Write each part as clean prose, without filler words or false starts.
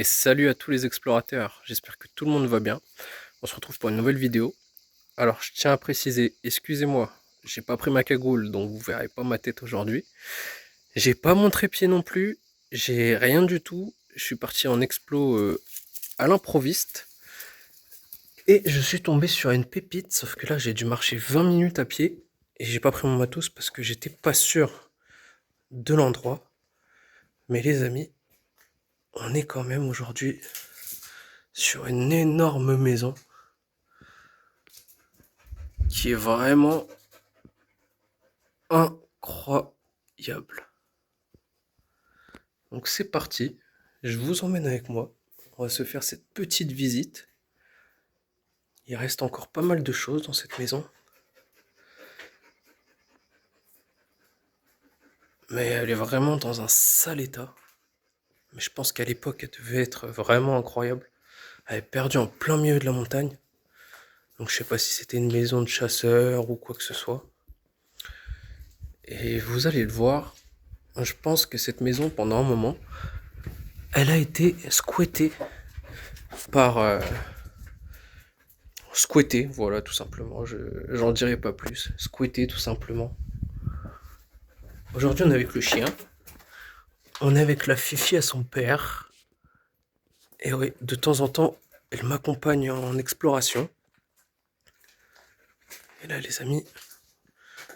Et salut à tous les explorateurs, j'espère que tout le monde va bien. On se retrouve pour une nouvelle vidéo. Alors je tiens à préciser, excusez-moi, j'ai pas pris ma cagoule, donc vous verrez pas ma tête aujourd'hui. J'ai pas mon trépied non plus, j'ai rien du tout. Je suis parti en explo à l'improviste. Et je suis tombé sur une pépite, sauf que là j'ai dû marcher 20 minutes à pied. Et j'ai pas pris mon matos parce que j'étais pas sûr de l'endroit. Mais les amis, on est quand même aujourd'hui sur une énorme maison qui est vraiment incroyable. Donc c'est parti, je vous emmène avec moi. On va se faire cette petite visite. Il reste encore pas mal de choses dans cette maison. Mais elle est vraiment dans un sale état. Mais je pense qu'à l'époque, elle devait être vraiment incroyable. Elle est perdue en plein milieu de la montagne. Donc je sais pas si c'était une maison de chasseurs ou quoi que ce soit. Et vous allez le voir, je pense que cette maison, pendant un moment, elle a été squattée par... squattée, voilà, tout simplement. J'en dirai pas plus. Squattée, tout simplement. Aujourd'hui, on est avec le chien. On est avec la Fifi à son père. Et oui, de temps en temps, elle m'accompagne en exploration. Et là, les amis,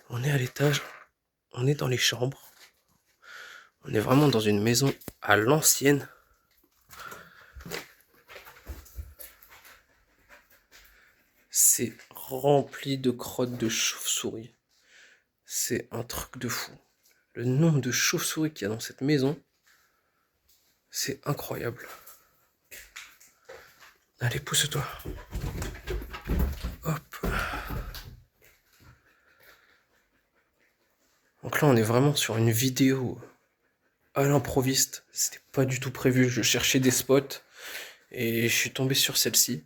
on est à l'étage. On est dans les chambres. On est vraiment dans une maison à l'ancienne. C'est rempli de crottes de chauves-souris. C'est un truc de fou. Le nombre de chauves-souris qu'il y a dans cette maison, c'est incroyable. Allez, pousse-toi. Hop. Donc là, on est vraiment sur une vidéo à l'improviste. C'était pas du tout prévu. Je cherchais des spots et je suis tombé sur celle-ci.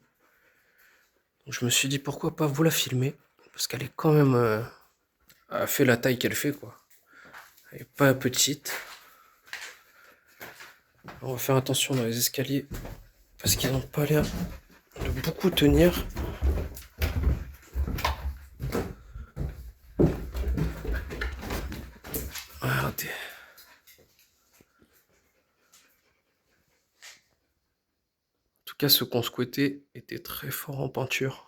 Donc je me suis dit pourquoi pas vous la filmer parce qu'elle est quand même elle fait la taille qu'elle fait quoi. Elle est pas petite. On va faire attention dans les escaliers parce qu'ils n'ont pas l'air de beaucoup tenir. Regardez. En tout cas, ceux qu'on squattait étaient très forts en peinture.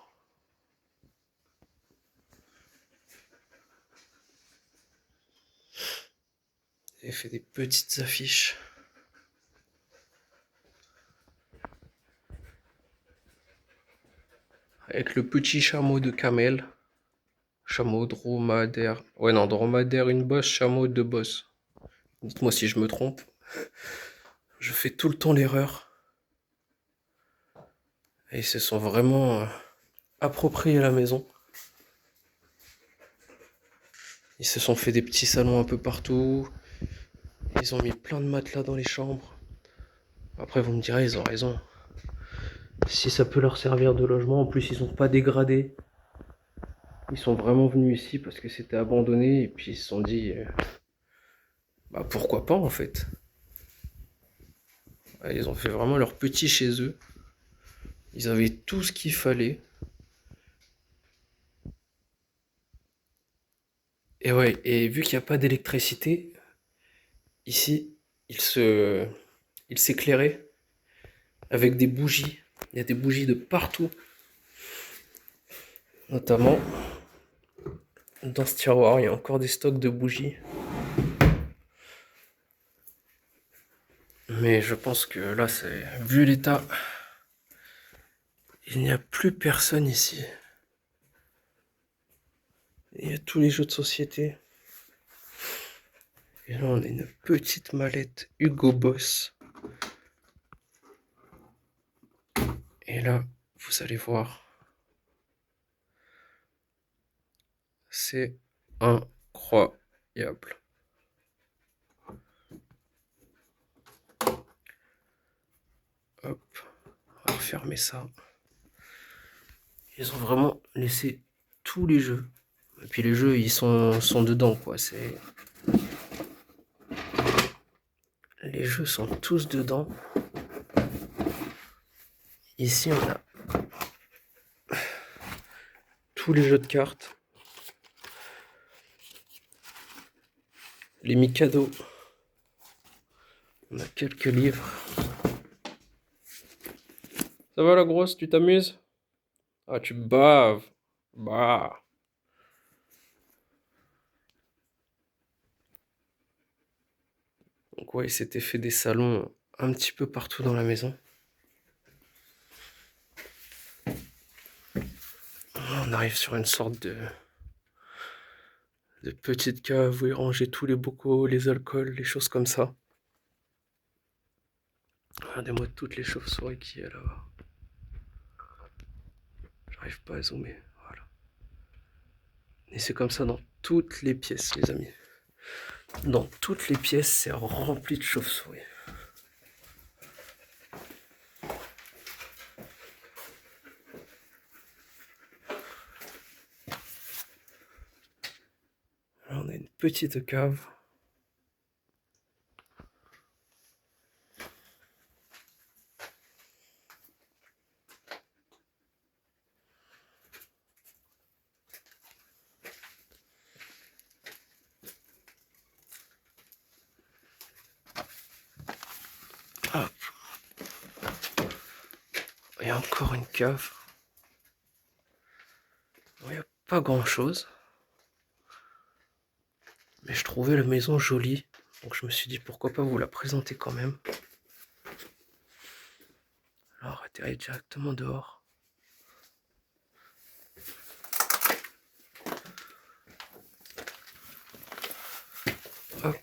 J'ai fait des petites affiches. Avec le petit chameau de camel. Chameau dromadaire. Ouais, non, dromadaire, une bosse, chameau, deux bosses. Dites-moi si je me trompe. Je fais tout le temps l'erreur. Et ils se sont vraiment appropriés la maison. Ils se sont fait des petits salons un peu partout. Ils ont mis plein de matelas dans les chambres. Après, vous me direz, ils ont raison. Si ça peut leur servir de logement, en plus, ils n'ont pas dégradé. Ils sont vraiment venus ici parce que c'était abandonné. Et puis, ils se sont dit, bah pourquoi pas en fait. Ils ont fait vraiment leur petit chez eux. Ils avaient tout ce qu'il fallait. Et ouais, et vu qu'il n'y a pas d'électricité, ici, il s'éclairait avec des bougies. Il y a des bougies de partout. Notamment, dans ce tiroir, il y a encore des stocks de bougies. Mais je pense que là, c'est vu l'état, il n'y a plus personne ici. Il y a tous les jeux de société. Et là, on a une petite mallette Hugo Boss. Et là, vous allez voir. C'est incroyable. Hop, on va refermer ça. Ils ont vraiment laissé tous les jeux. Et puis les jeux, ils sont dedans, quoi. Les jeux sont tous dedans. Ici, on a tous les jeux de cartes. Les Mikado. On a quelques livres. Ça va la grosse, tu t'amuses? Ah, tu baves. Bah. Donc ouais, il s'était fait des salons un petit peu partout dans la maison. On arrive sur une sorte de petite cave où il rangeait tous les bocaux, les alcools, les choses comme ça. Regardez-moi toutes les chauves-souris qu'il y a là-bas. J'arrive pas à zoomer. Voilà. Et c'est comme ça dans toutes les pièces, les amis. Dans toutes les pièces, c'est rempli de chauves-souris. Là, on a une petite cave. Hop. Il y a encore une cave. Il n'y a pas grand-chose. Mais je trouvais la maison jolie. Donc je me suis dit pourquoi pas vous la présenter quand même. Alors atterrir directement dehors. Hop.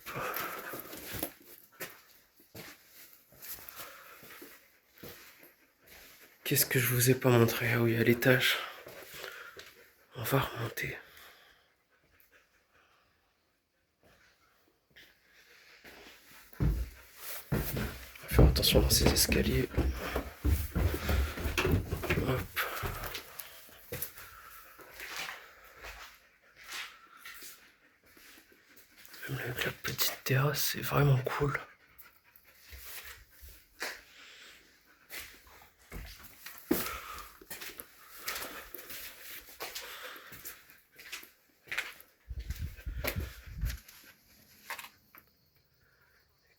Qu'est-ce que je vous ai pas montré? Ah oui, à l'étage. On va remonter. On va faire attention dans ces escaliers. Hop. Même avec la petite terrasse, c'est vraiment cool.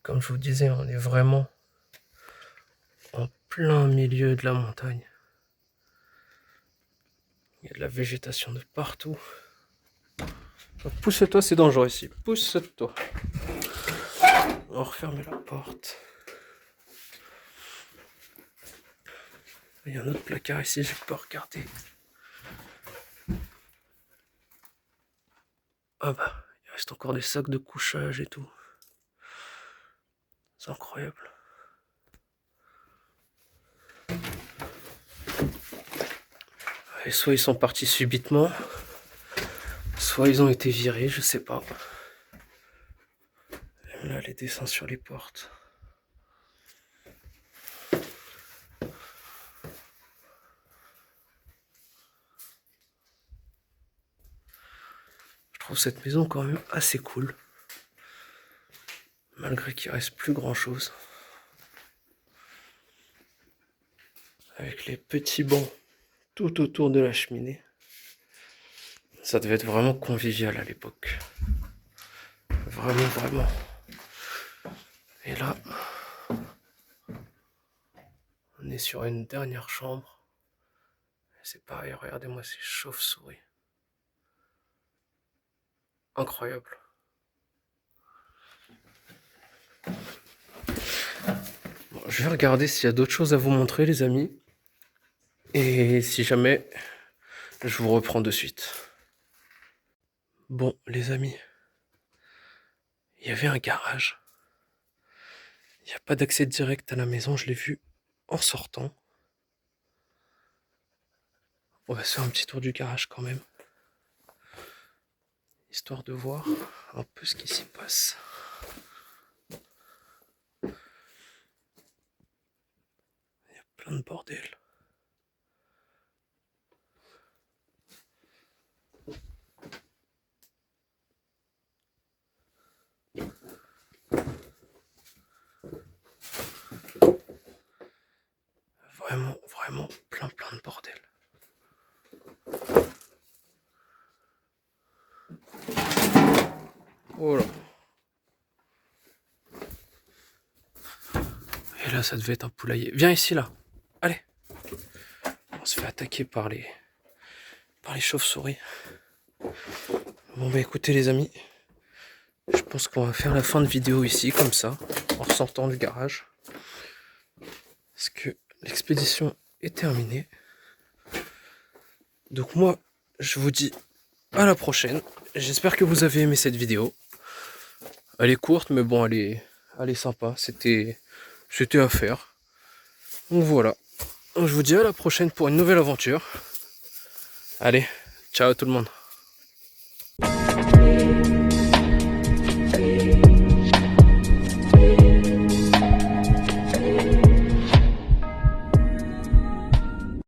Comme je vous disais, on est vraiment en plein milieu de la montagne. Il y a de la végétation de partout. Pousse-toi, c'est dangereux ici. Pousse-toi. On va refermer la porte. Il y a un autre placard ici, je peux regarder. Ah bah, il reste encore des sacs de couchage et tout. C'est incroyable. Et soit ils sont partis subitement, soit ils ont été virés, je sais pas. Et là, les dessins sur les portes. Je trouve cette maison quand même assez cool. Malgré qu'il reste plus grand chose. Avec les petits bancs tout autour de la cheminée. Ça devait être vraiment convivial à l'époque. Vraiment, vraiment. Et là, on est sur une dernière chambre. C'est pareil, regardez-moi ces chauves-souris. Incroyable. Bon, je vais regarder s'il y a d'autres choses à vous montrer, les amis. Et si jamais, je vous reprends de suite. Bon, les amis, il y avait un garage. Il n'y a pas d'accès direct à la maison, je l'ai vu en sortant. On va se faire un petit tour du garage quand même. Histoire de voir un peu ce qui s'y passe. Il y a plein de bordel. Vraiment, Oh là. Et là, ça devait être un poulailler. Viens ici, là. Allez. On se fait attaquer par les chauves-souris. Bon, bah écoutez, les amis. Je pense qu'on va faire la fin de vidéo ici, comme ça, en sortant du garage. Parce que l'expédition est terminée. Donc moi, je vous dis à la prochaine. J'espère que vous avez aimé cette vidéo. Elle est courte, mais bon, elle est sympa. C'était à faire. Donc voilà. Je vous dis à la prochaine pour une nouvelle aventure. Allez, ciao tout le monde.